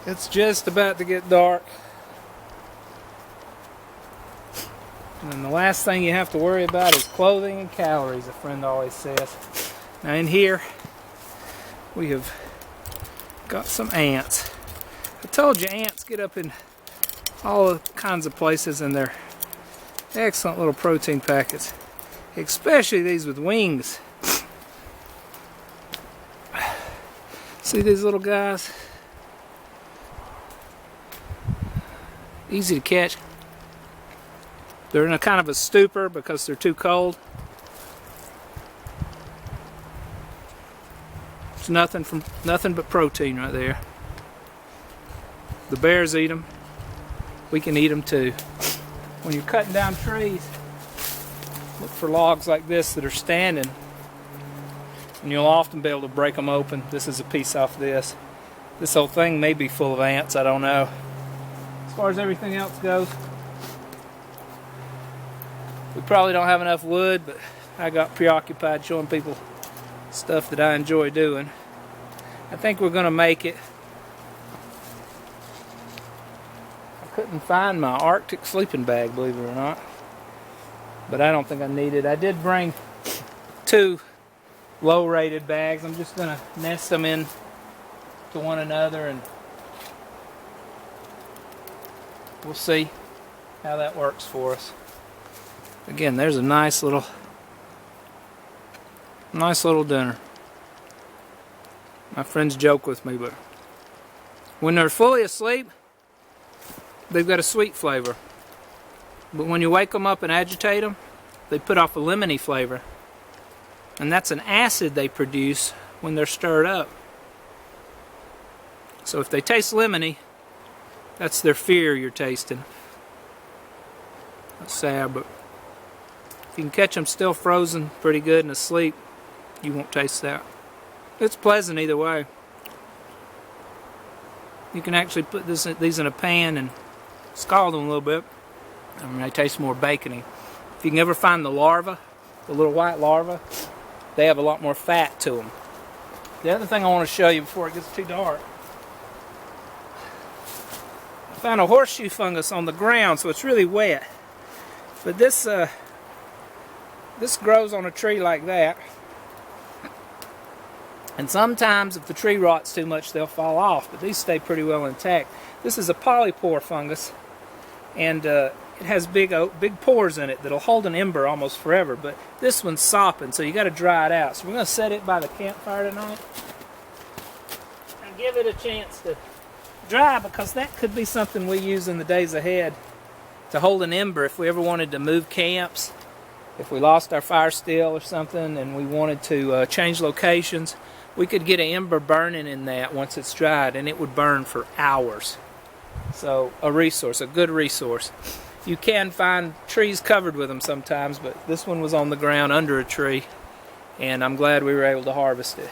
It's just about to get dark. And then the last thing you have to worry about is clothing and calories, a friend always says. Now in here, we have got some ants. I told you ants get up in all kinds of places, and they're excellent little protein packets. Especially these with wings. See these little guys? Easy to catch. They're in a kind of a stupor because they're too cold. It's nothing but protein right there. The bears eat them. We can eat them too. When you're cutting down trees, look for logs like this that are standing, and you'll often be able to break them open. This is a piece off this. This whole thing may be full of ants, I don't know. As far as everything else goes, we probably don't have enough wood, but I got preoccupied showing people stuff that I enjoy doing. I think we're going to make it. I couldn't find my Arctic sleeping bag, believe it or not. But I don't think I need it. I did bring 2 low-rated bags. I'm just going to nest them in to one another, and we'll see how that works for us. Again, there's a nice little dinner. My friends joke with me, but when they're fully asleep, they've got a sweet flavor. But when you wake them up and agitate them, they put off a lemony flavor. And that's an acid they produce when they're stirred up. So if they taste lemony, that's their fear you're tasting. That's sad, but if you can catch them still frozen pretty good and asleep, you won't taste that. It's pleasant either way. You can actually put these in a pan and scald them a little bit, and they taste more bacony. If you can ever find the larva, the little white larva, they have a lot more fat to them. The other thing I want to show you before it gets too dark, I found a horseshoe fungus on the ground, so it's really wet. But this grows on a tree like that, and sometimes if the tree rots too much, they'll fall off, but these stay pretty well intact. This is a polypore fungus, and it has big pores in it that'll hold an ember almost forever, but this one's sopping, so you got to dry it out. So we're going to set it by the campfire tonight and give it a chance to dry, because that could be something we use in the days ahead to hold an ember if we ever wanted to move camps. If we lost our fire still or something and we wanted to change locations, we could get an ember burning in that once it's dried, and it would burn for hours. So a good resource. You can find trees covered with them sometimes, but this one was on the ground under a tree, and I'm glad we were able to harvest it.